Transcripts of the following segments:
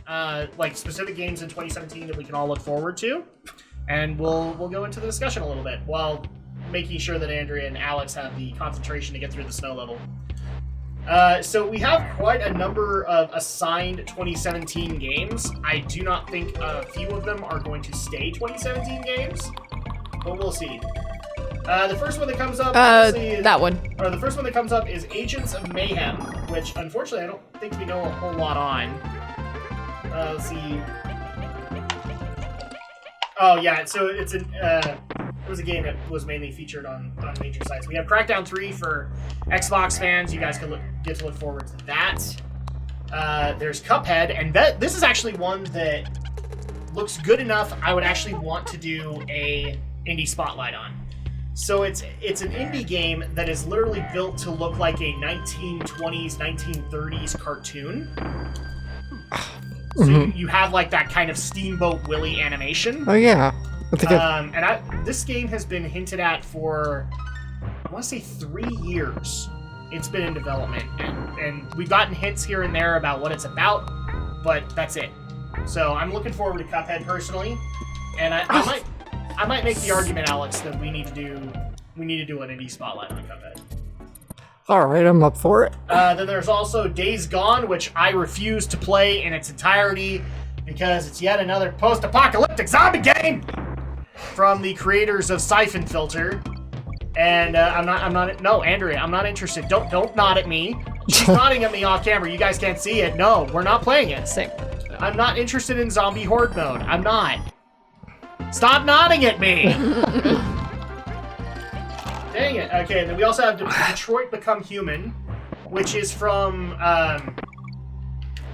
like specific games in 2017 that we can all look forward to, and we'll go into the discussion a little bit while making sure that Andrea and Alex have the concentration to get through the snow level. So we have quite a number of assigned 2017 games. I do not think a few of them are going to stay 2017 games, but we'll see. The first one that comes up that one. Or the first one that comes up is Agents of Mayhem, which unfortunately I don't think we know a whole lot on. Let's see. Oh yeah, so it was a game that was mainly featured on major sites. We have Crackdown 3 for Xbox fans. You guys can get to look forward to that. There's Cuphead, and this is actually one that looks good enough. I would actually want to do a indie spotlight on. So it's an indie game that is literally built to look like a 1920s, 1930s cartoon. So you have like that kind of Steamboat Willie animation. Oh yeah. This game has been hinted at for, I want to say 3 years. It's been in development, and we've gotten hints here and there about what it's about, but that's it. So I'm looking forward to Cuphead personally, and I might make the argument, Alex, that we need to do an indie spotlight on Cuphead. All right, I'm up for it. Then there's also Days Gone, which I refuse to play in its entirety because it's yet another post-apocalyptic zombie game from the creators of Siphon Filter. And no, Andrea, I'm not interested. Don't nod at me. She's nodding at me off camera. You guys can't see it. No, we're not playing it. Sick. I'm not interested in zombie horde mode. I'm not. Stop nodding at me. Dang it. Okay, and then we also have Detroit Become Human, which is from, I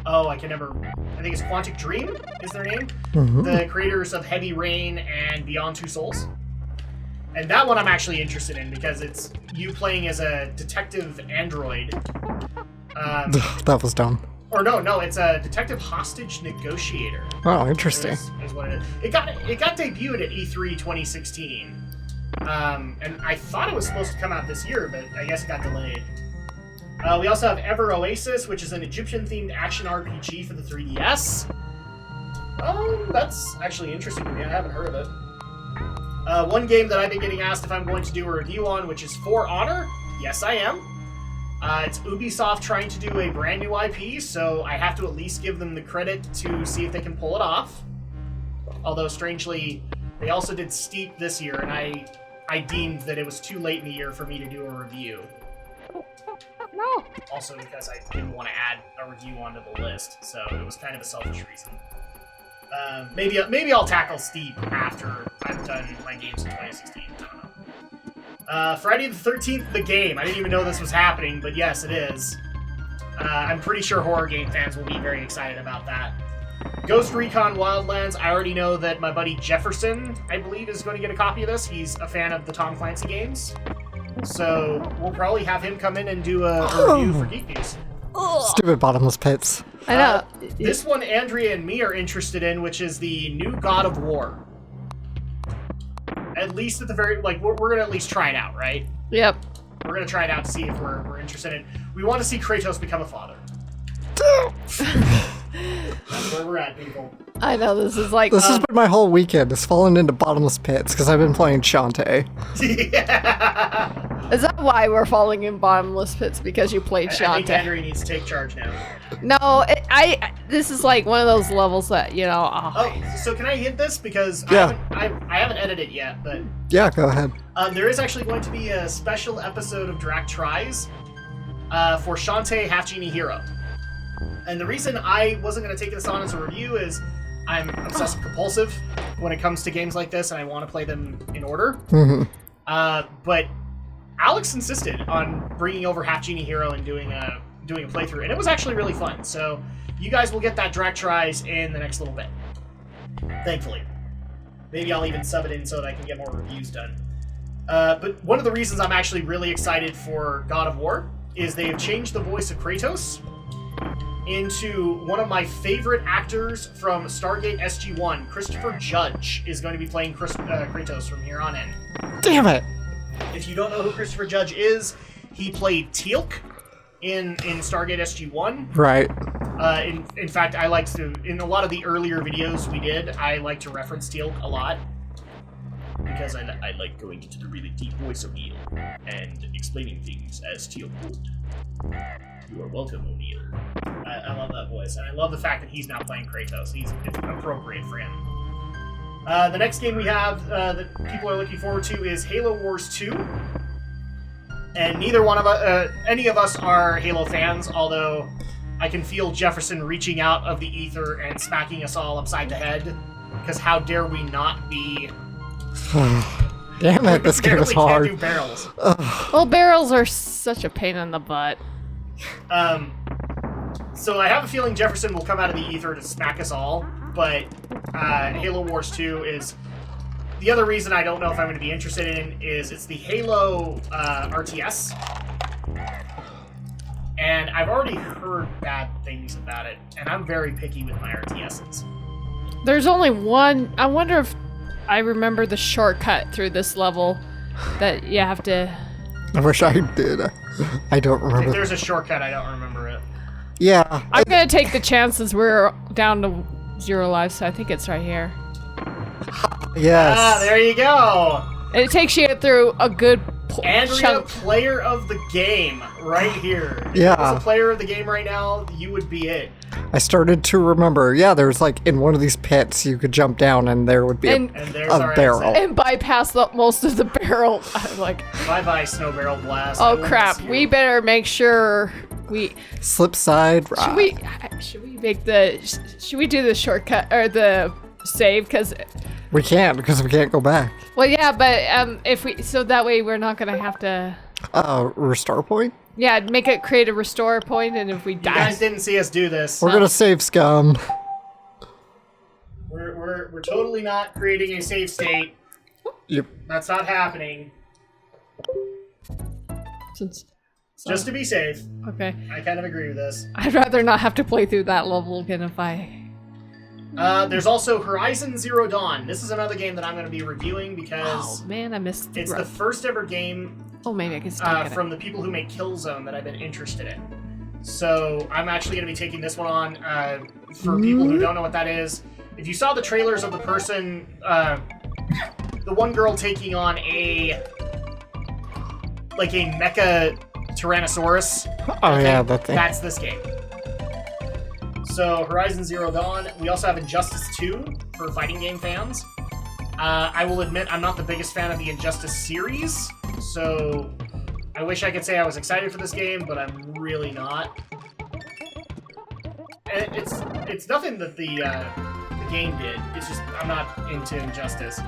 think it's Quantic Dream is their name. Mm-hmm. The creators of Heavy Rain and Beyond Two Souls. And that one I'm actually interested in because it's you playing as a detective android. That was dumb. Or no, it's a detective hostage negotiator. Oh, interesting. Is what it is. It got debuted at E3 2016. And I thought it was supposed to come out this year, but I guess it got delayed. We also have Ever Oasis, which is an Egyptian-themed action RPG for the 3DS. That's actually interesting to me. I haven't heard of it. One game that I've been getting asked if I'm going to do a review on, which is For Honor. Yes, I am. It's Ubisoft trying to do a brand new IP, so I have to at least give them the credit to see if they can pull it off. Although, strangely, they also did Steep this year, and I deemed that it was too late in the year for me to do a review. No. Also because I didn't want to add a review onto the list, so it was kind of a selfish reason. Maybe I'll tackle Steep after I've done my games in 2016. I don't know. Friday the 13th, the game. I didn't even know this was happening, but yes, it is. I'm pretty sure horror game fans will be very excited about that. Ghost Recon Wildlands. I already know that my buddy Jefferson, I believe, is going to get a copy of this. He's a fan of the Tom Clancy games. So we'll probably have him come in and do a review for Geek News. Stupid bottomless pits. I know. This one Andrea and me are interested in, which is the new God of War. At least at the very, we're going to at least try it out, right? Yep. We're going to try it out to see if we're interested in. We want to see Kratos become a father. That's where we're at, people. I know, this is like... This has been my whole weekend. It's fallen into bottomless pits because I've been playing Shantae. Yeah. Is that why we're falling in bottomless pits? Because you played Shantae? I think Henry needs to take charge now. No, this is like one of those levels that, so can I hint this? Because yeah. I haven't edited it yet, but... Yeah, go ahead. There is actually going to be a special episode of Drak Tries for Shantae Half Genie Hero. And the reason I wasn't going to take this on as a review is I'm obsessive compulsive when it comes to games like this, and I want to play them in order. Mm-hmm. But Alex insisted on bringing over Half Genie Hero and doing a playthrough, and it was actually really fun. So you guys will get that Drak Tries in the next little bit, thankfully. Maybe I'll even sub it in so that I can get more reviews done. But one of the reasons I'm actually really excited for God of War is they have changed the voice of Kratos into one of my favorite actors from Stargate SG-1. Christopher Judge is going to be playing Kratos from here on in. Damn it! If you don't know who Christopher Judge is, he played Teal'c in Stargate SG-1. Right. In fact, I like to, in a lot of the earlier videos we did, I like to reference Teal a lot. Because I like going into the really deep voice of Neil and explaining things as Teal would. You are welcome, O'Neill. I love that voice, and I love the fact that he's now playing Kratos. It's appropriate for him. The next game we have that people are looking forward to is Halo Wars 2. And neither one of us, any of us are Halo fans, although I can feel Jefferson reaching out of the ether and smacking us all upside the head. Because how dare we not be... Damn it, this game is hard. Can't do barrels. Well, barrels are such a pain in the butt. So I have a feeling Jefferson will come out of the ether to smack us all, but Halo Wars 2 is... The other reason I don't know if I'm going to be interested in is it's the Halo RTS. And I've already heard bad things about it, and I'm very picky with my RTSs. There's only one. I wonder if I remember the shortcut through this level that you have to... I wish I did. I don't If remember. there's a shortcut, I don't remember it. Yeah. I'm gonna take the chances we're down to 0 lives, so I think it's right here. Yes. Ah, there you go! And it takes you through a good Andrea, chunk. player of the game, right here. If Yeah. I was a player of the game right now, you would be it. I started to remember. Yeah, there's like in one of these pits you could jump down and there would be And- And there's a our barrel. exit. And bypass most of the barrel. I'm like, Bye-bye, Snow Barrel Blast. I oh will crap, miss you. we better make sure we... slip side. Should we make the... Should we do the shortcut, or the save? Because... We can't because we can't go back. Well, yeah, but if we... So that way we're not gonna have to... Restore point? Yeah, create a restore point, and if we You die... guys didn't see us do this. We're gonna save scum. We're totally not creating a save state. Yep. That's not happening. Since... Just to be safe. Okay. I kind of agree with this. I'd rather not have to play through that level again if I... There's also Horizon Zero Dawn. This is another game that I'm going to be reviewing because Oh man, I missed the it's the first ever game Oh, maybe I can start it. from the people who make Killzone that I've been interested in. So I'm actually going to be taking this one on. For people who don't know what that is, if you saw the trailers of the person, the one girl taking on a mecha Tyrannosaurus. Oh yeah, that thing. That's this game. So Horizon Zero Dawn. We also have Injustice 2 for fighting game fans. I will admit I'm not the biggest fan of the Injustice series, so I wish I could say I was excited for this game, but I'm really not. And it's nothing that the game did. It's just I'm not into Injustice.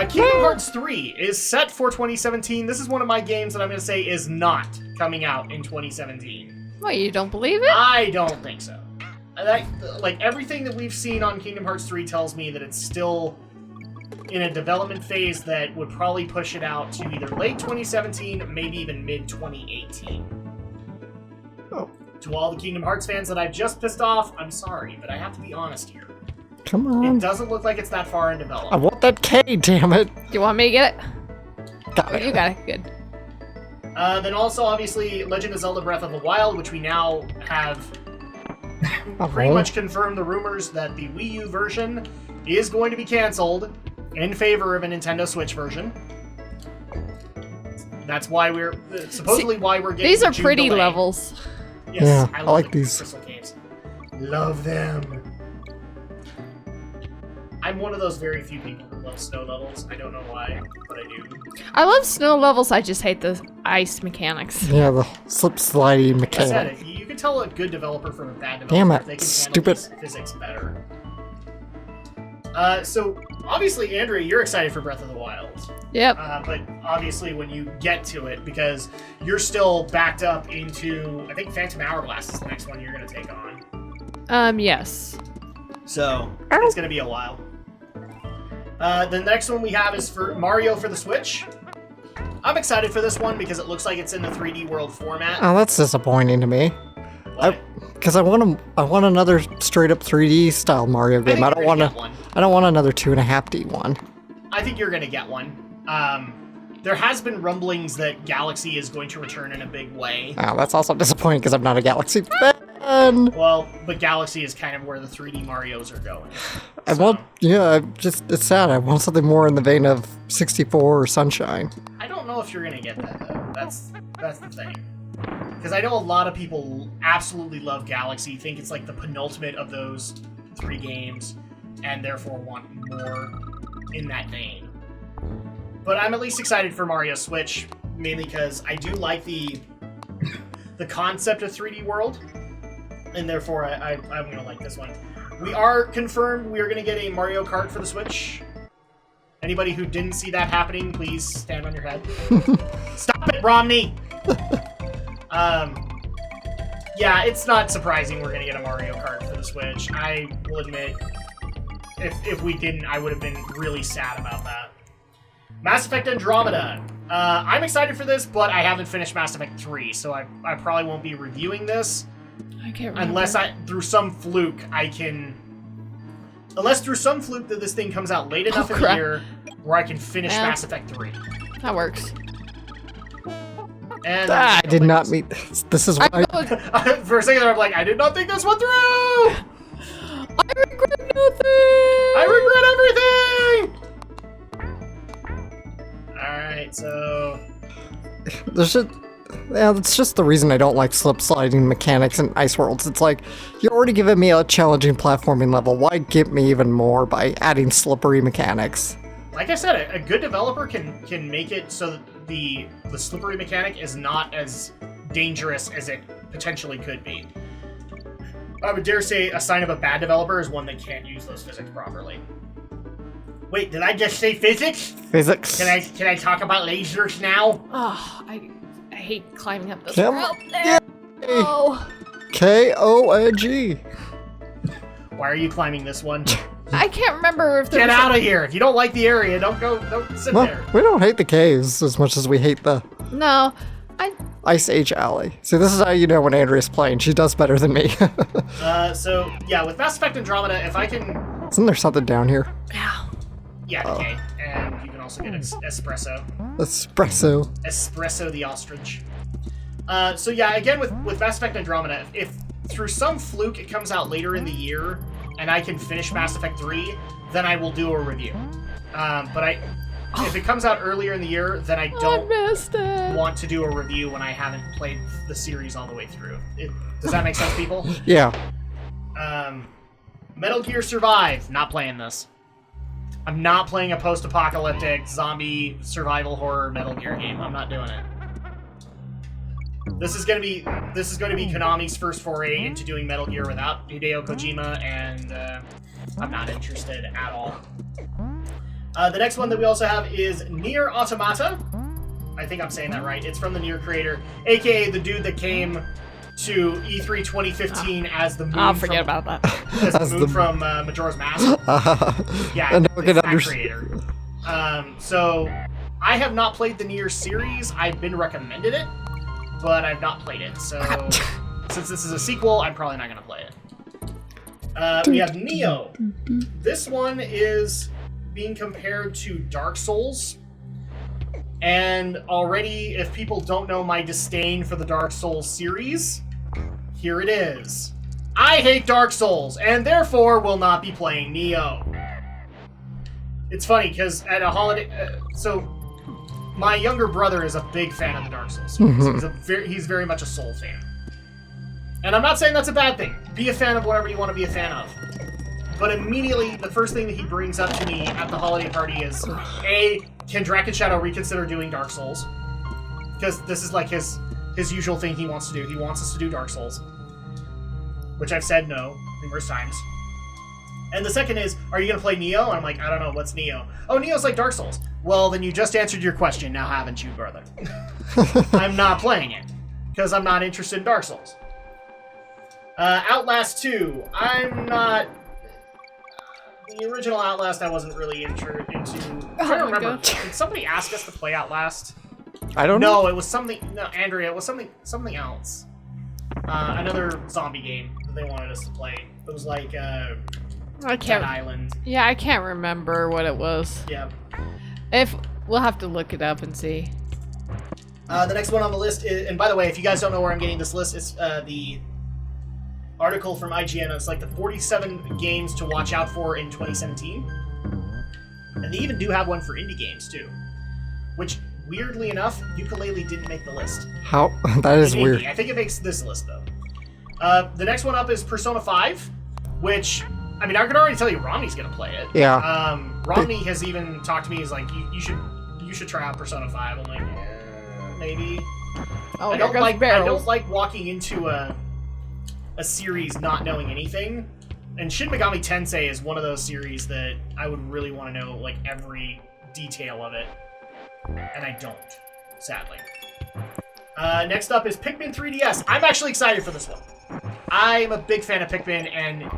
Kingdom Hearts 3 is set for 2017. This is one of my games that I'm going to say is not coming out in 2017. What, you don't believe it? I don't think so. Like, everything that we've seen on Kingdom Hearts 3 tells me that it's still in a development phase that would probably push it out to either late 2017, maybe even mid-2018. Oh. To all the Kingdom Hearts fans that I've just pissed off, I'm sorry, but I have to be honest here. Come on. It doesn't look like it's that far in I development. want that K, damn it. Do you want me to get it? Got Oh, it. you got it. Good. Then also, obviously, Legend of Zelda Breath of the Wild, which we now have pretty much confirmed the rumors that the Wii U version is going to be canceled in favor of a Nintendo Switch version. That's why we're supposedly why we're getting These the are June pretty delay. levels. Yes, Yeah, I I love like the these. Crystal games. Love them. I'm one of those very few people who love snow levels. I don't know why, but I do. I love snow levels. I just hate the ice mechanics. Yeah, the slip slidey I said mechanic. it. You can tell a good developer from a bad developer Damn it, if they can stupid. handle physics better. So, obviously, Andrea, you're excited for Breath of the Wild. Yep. But obviously when you get to it, because you're still backed up into, I think Phantom Hourglass is the next one you're going to take on. Yes. So, it's going to be a while. The next one we have is for Mario for the Switch. I'm excited for this one because it looks like it's in the 3D World format. Oh, that's disappointing to me. But Because I want another straight up 3D style Mario I think game. I you're don't gonna want get one. I don't want another 2.5D one. I think you're going to get one. There has been rumblings that Galaxy is going to return in a big way. Oh, that's also disappointing because I'm not a Galaxy fan. man. Well, but Galaxy is kind of where the 3D Marios are going. I want, it's sad. I want something more in the vein of 64 or Sunshine. I don't know if you're gonna get that though. That's the thing. Because I know a lot of people absolutely love Galaxy, think it's like the penultimate of those 3 games, and therefore want more in that vein. But I'm at least excited for Mario Switch, mainly because I do like the concept of 3D World, and therefore I'm gonna like this one. We are confirmed we are gonna get a Mario Kart for the Switch. Anybody who didn't see that happening, please stand on your head. Stop it, Romney! Yeah, it's not surprising we're gonna get a Mario Kart for the Switch. I will admit, if we didn't, I would have been really sad about that. Mass Effect Andromeda. I'm excited for this, but I haven't finished Mass Effect 3, so I probably won't be reviewing this. I can't remember. Unless through some fluke that this thing comes out late enough in the year where I can finish Mass Effect 3. That works. And I did not meet this. This is what for a second there, I'm like, I did not think this one through! I regret nothing! I regret everything! Alright, so... There's just... Yeah, that's just the reason I don't like slip sliding mechanics in Ice Worlds. It's like, you're already giving me a challenging platforming level. Why give me even more by adding slippery mechanics? Like I said, a good developer can make it so that the slippery mechanic is not as dangerous as it potentially could be. I would dare say a sign of a bad developer is one that can't use those physics properly. Wait, did I just say physics? Physics. Can I talk about lasers now? Oh, I hate climbing up this Come rope on. there. Oh. K-O-N-G. Why are you climbing this one? I can't remember if there Get was out of here! If you don't like the area, don't sit Well, there. we don't hate the caves as much as we hate the No. Ice Age Alley. See, this is how you know when Andrea's playing. She does better than me. So, yeah, with Mass Effect Andromeda, if I can... Isn't there something down here? Yeah, okay. And you can also get Espresso. Espresso. Espresso the ostrich. So yeah, again, with Mass Effect Andromeda, if through some fluke it comes out later in the year, and I can finish Mass Effect 3, then I will do a review. But if it comes out earlier in the year, then I don't want to do a review when I haven't played the series all the way through. Does that make sense, people? Yeah. Metal Gear Survive. Not playing this. I'm not playing a post-apocalyptic zombie survival horror Metal Gear game. I'm not doing it. This is going to be Konami's first foray into doing Metal Gear without Hideo Kojima, and I'm not interested at all. The next one that we also have is Nier Automata. I think I'm saying that right. It's from the Nier creator, aka the dude that came to E3 2015 as the moon. I'll forget about that. As the moon from Majora's Mask. Yeah, and it's that creator. So I have not played the Nier series. I've been recommended it, but I've not played it. So since this is a sequel, I'm probably not going to play it. We have Nioh. This one is being compared to Dark Souls. And already, if people don't know my disdain for the Dark Souls series, here it is. I hate Dark Souls, and therefore will not be playing Nioh. It's funny, because at a holiday... so, my younger brother is a big fan of the Dark Souls series. He's very much a Soul fan. And I'm not saying that's a bad thing. Be a fan of whatever you want to be a fan of. But immediately, the first thing that he brings up to me at the holiday party is, A, can Drak and Shadow reconsider doing Dark Souls? Because this is like his usual thing he wants to do. He wants us to do Dark Souls. Which I've said no numerous times. And the second is, are you going to play Nioh? And I'm like, I don't know, what's Nioh? Oh, Nioh's like Dark Souls. Well, then you just answered your question, now haven't you, brother? I'm not playing it. Because I'm not interested in Dark Souls. Outlast 2. I'm not... The original Outlast I wasn't really into. I'm trying to remember. Did somebody ask us to play Outlast? I don't know. No, it was something... No, Andrea, it was something else. Another zombie game that they wanted us to play. It was like I Dead can't. Island. Yeah, I can't remember what it was. Yeah. We'll have to look it up and see. The next one on the list is... And by the way, if you guys don't know where I'm getting this list, it's article from IGN. It's like the 47 games to watch out for in 2017. And they even do have one for indie games, too. Which, weirdly enough, Yooka-Laylee didn't make the list. How? That is In weird. indie. I think it makes this list, though. The next one up is Persona 5, which, I mean, I can already tell you Romney's going to play it. Yeah. Romney has even talked to me. He's like, you should try out Persona 5. I'm like, maybe. Oh, I here don't goes like barrels. walking into a series not knowing anything. And Shin Megami Tensei is one of those series that I would really want to know like every detail of it, and I don't, sadly. Next up is Pikmin 3DS. I'm actually excited for this one. I'm a big fan of Pikmin, and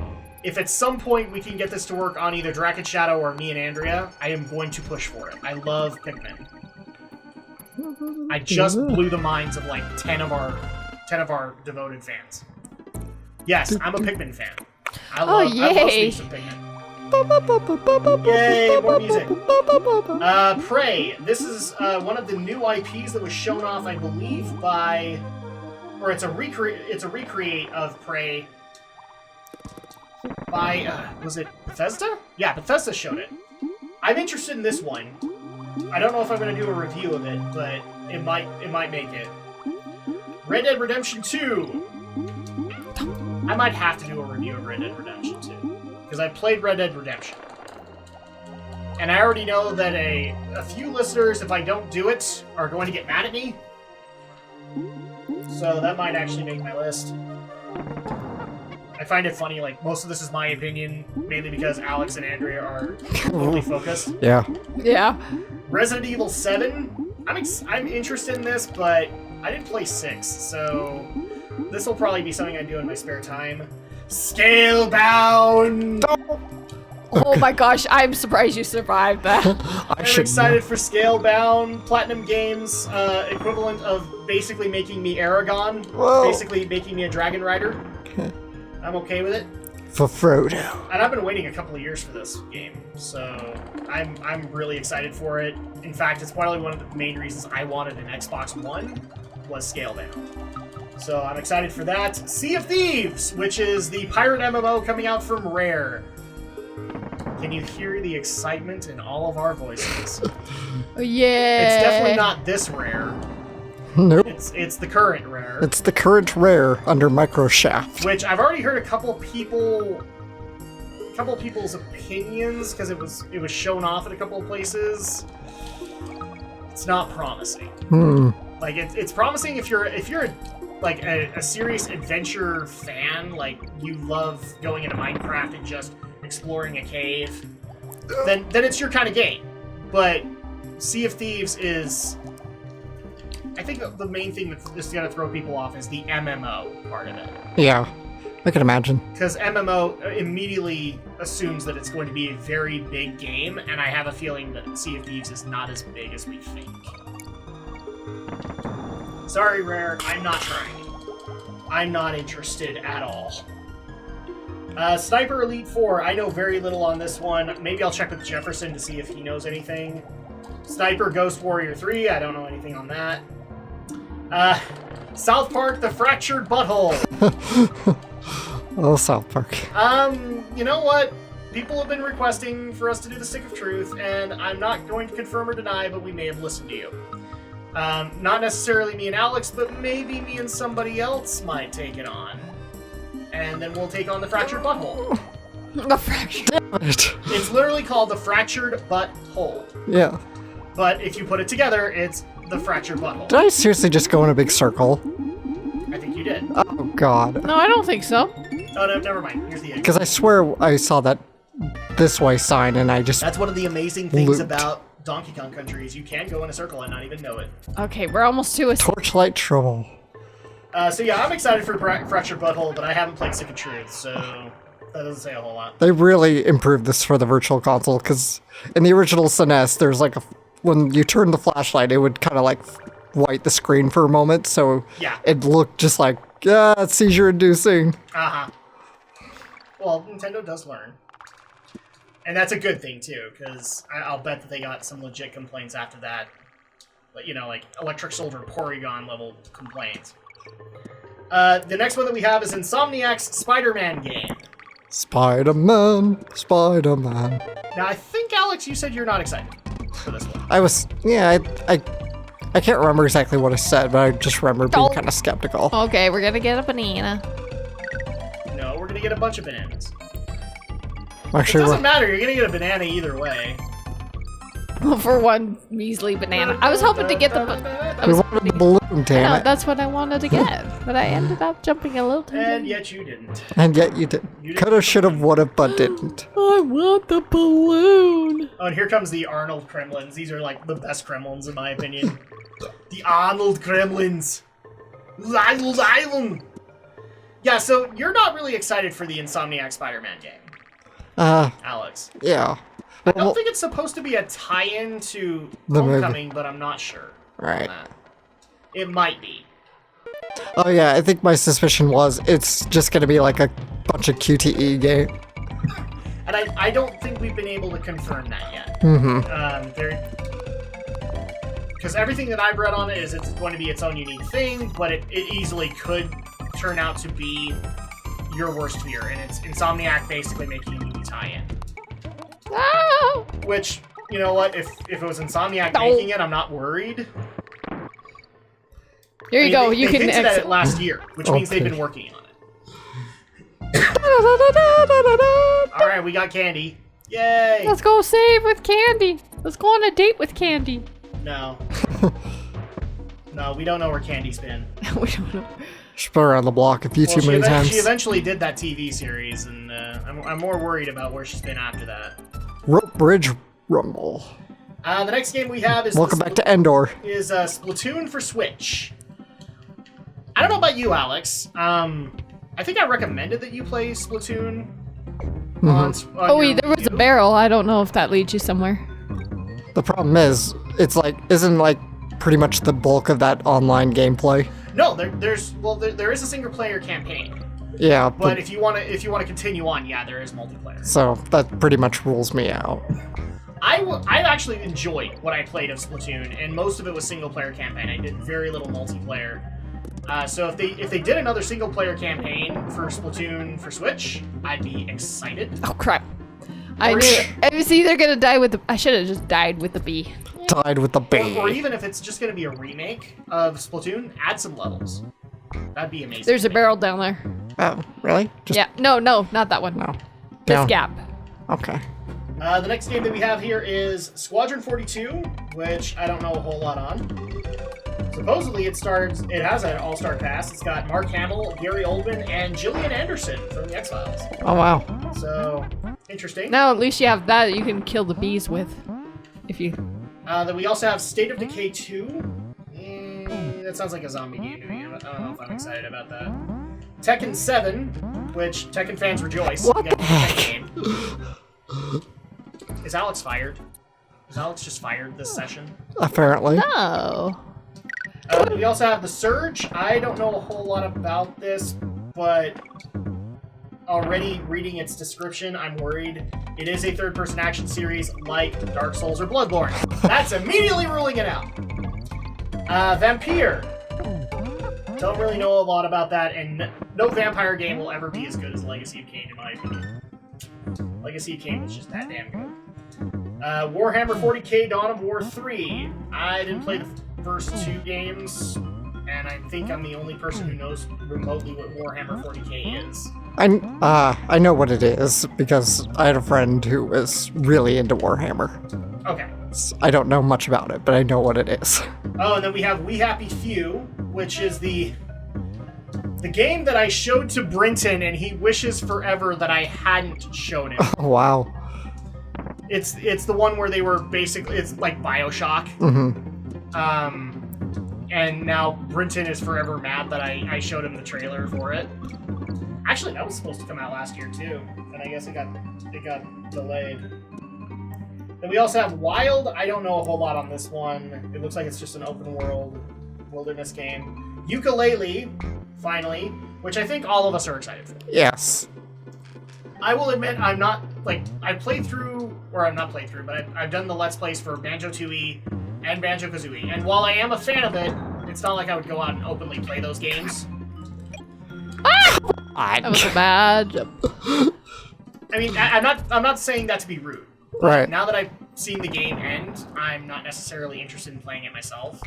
if at some point we can get this to work on either Drak and Shadow or me and Andrea, I am going to push for it. I love Pikmin. I just blew the minds of like 10 of our devoted fans. Yes, I'm a Pikmin fan. I love me some Pikmin. Yay, more music. Prey. This is one of the new IPs that was shown off, I believe, by, or it's a recreate of Prey by was it Bethesda? Yeah, Bethesda showed it. I'm interested in this one. I don't know if I'm going to do a review of it, but it might make it. Red Dead Redemption 2. I might have to do a review of Red Dead Redemption 2, because I played Red Dead Redemption. And I already know that a few listeners, if I don't do it, are going to get mad at me. So that might actually make my list. I find it funny, like, most of this is my opinion, mainly because Alex and Andrea are totally focused. Yeah. Yeah. Resident Evil 7, I'm interested in this, but I didn't play 6, so this will probably be something I do in my spare time. Scalebound! Oh my gosh, I'm surprised you survived that. I'm excited for Scalebound. Platinum Games, equivalent of basically making me Aragon. Whoa. Basically making me a Dragon Rider. I'm okay with it. For Frodo. And I've been waiting a couple of years for this game, so I'm really excited for it. In fact, it's probably one of the main reasons I wanted an Xbox One was Scalebound. So I'm excited for that. Sea of Thieves, which is the pirate MMO coming out from Rare. Can you hear the excitement in all of our voices? Oh, yeah. It's definitely not this Rare. Nope. It's the current Rare. It's the current Rare under Microshaft. Which I've already heard a couple people's opinions because it was shown off at a couple of places. It's not promising. Like it's promising if you're like a serious adventure fan, like you love going into Minecraft and just exploring a cave, then it's your kind of game. But Sea of Thieves is, I think the main thing that's just gonna throw people off is the MMO part of it. Yeah, I can imagine. Because MMO immediately assumes that it's going to be a very big game, and I have a feeling that Sea of Thieves is not as big as we think. Sorry, Rare, I'm not trying. I'm not interested at all. Sniper Elite 4, I know very little on this one. Maybe I'll check with Jefferson to see if he knows anything. Sniper Ghost Warrior 3, I don't know anything on that. South Park, The Fractured Butthole. Oh, South Park. You know what? People have been requesting for us to do the Stick of Truth, and I'm not going to confirm or deny, but we may have listened to you. Not necessarily me and Alex, but maybe me and somebody else might take it on. And then we'll take on The Fractured Butthole. The fractured. Damn it. It's literally called The Fractured Butthole. Yeah. But if you put it together, it's The Fractured Butthole. Did I seriously just go in a big circle? I think you did. Oh, God. No, I don't think so. Oh, no, never mind. Here's the end. Because I swear I saw that this way sign and I just... That's one of the amazing things Looped. about Donkey Kong Country is you can go in a circle and not even know it. Okay, we're almost to a... Torchlight Trouble. So yeah, I'm excited for Fractured Butthole, but I haven't played Stick of Truth, so that doesn't say a whole lot. They really improved this for the Virtual Console, because in the original SNES, there's like a... When you turn the flashlight, it would kind of like white the screen for a moment, so Yeah. it looked just like, yeah, it's seizure-inducing. Uh-huh. Well, Nintendo does learn. And that's a good thing, too, because I'll bet that they got some legit complaints after that. But, you know, like Electric Soldier Porygon level complaints. The next one that we have is Insomniac's Spider-Man game. Spider-Man, Spider-Man. Now, I think, Alex, you said you're not excited for this one. I was, yeah, I can't remember exactly what I said, but I just remember being kind of skeptical. Okay, we're gonna get a banana. No, we're gonna get a bunch of bananas. It Actually, doesn't matter, you're gonna get a banana either way. For one measly banana. I was hoping to get the... we wanted the balloon, damn No, it. that's what I wanted to get. But I ended up jumping a little too And late. yet you didn't. And yet you did. You Coulda, shoulda, woulda, but didn't. I want the balloon. Oh, and here comes the Arnold Kremlins. These are like the best Kremlins in my opinion. The Arnold Kremlins. Arnold Island. Yeah, so you're not really excited for the Insomniac Spider-Man game, Alex. Yeah. I don't think it's supposed to be a tie-in to The movie. Homecoming, but I'm not sure. Right. It might be. Oh yeah, I think my suspicion was it's just gonna be like a bunch of QTE game. And I don't think we've been able to confirm that yet. Because everything that I've read on it is it's going to be its own unique thing, but it easily could turn out to be your worst fear, and it's Insomniac basically making a movie tie-in. Oh! Which, you know what, if it was Insomniac making it, I'm not worried. Here you go. They You can hinted at exit. it last year, which means they've been working on it. Alright, we got candy. Yay! Let's go save with Candy. Let's go on a date with Candy. No. No, we don't know where Candy's been. We don't know. She's been around the block a few too many times. She eventually did that TV series, and I'm more worried about where she's been after that. Rope Bridge Rumble. The next game we have is Welcome back to Endor. is Splatoon for Switch. I don't know about you, Alex. I think I recommended that you play Splatoon. On Oh, your there was a review. barrel. I don't know if that leads you somewhere. The problem is, it's like, isn't like pretty much the bulk of that online gameplay? No, there is a single player campaign, Yeah, but if you want to continue on, yeah, there is multiplayer. so that pretty much rules me out. I actually enjoyed what I played of Splatoon, and most of it was single player campaign. I did very little multiplayer. So if they did another single player campaign for Splatoon for Switch, I'd be excited. Oh, crap. I knew it was either going to die with the... I should have just died with the bee. Tied with the bee. Or even if it's just going to be a remake of Splatoon, add some levels. That'd be amazing. There's a barrel down there. Oh, really? Just Yeah. No, not that one. no. This Down. gap. Okay. The next game that we have here is Squadron 42, which I don't know a whole lot on. Supposedly it has an all-star cast. It's got Mark Hamill, Gary Oldman, and Gillian Anderson from the X-Files. Oh, wow. So, interesting. Now at least you have that you can kill the bees with. If you... Then we also have State of Decay 2. That sounds like a zombie game to me. I don't know if I'm excited about that. Tekken 7, which Tekken fans rejoice. What We got the a heck? Tekken game. Is Alex fired? Is Alex just fired this session? Apparently. Oh. We also have The Surge. I don't know a whole lot about this, but already reading its description, I'm worried. It is a third-person action series like Dark Souls or Bloodborne. That's immediately ruling it out. Vampire. Don't really know a lot about that, and no vampire game will ever be as good as Legacy of Kain, in my opinion. Legacy of Kain was just that damn good. Warhammer 40k Dawn of War 3. I didn't play the first two games, and I think I'm the only person who knows remotely what Warhammer 40k is. I know what it is because I had a friend who was really into Warhammer. Okay. I don't know much about it, but I know what it is. Oh, and then we have We Happy Few, which is the game that I showed to Brinton, and he wishes forever that I hadn't shown him. Oh, wow. It's the one where they were basically, it's like BioShock. And now Brinton is forever mad that I showed him the trailer for it. Actually, that was supposed to come out last year too, and I guess it got delayed. Then we also have Wild. I don't know a whole lot on this one. It looks like it's just an open world wilderness game. Yooka-Laylee, finally, which I think all of us are excited for. Yes. I will admit I'm not, I played through, or I'm not played through, but I've done the Let's Plays for Banjo-Tooie and Banjo-Kazooie, and while I am a fan of it, it's not like I would go out and openly play those games. That was a bad jump. I mean, I'm not saying that to be rude. Right. Now that I've seen the game end, I'm not necessarily interested in playing it myself.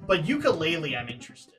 But ukulele, I'm interested.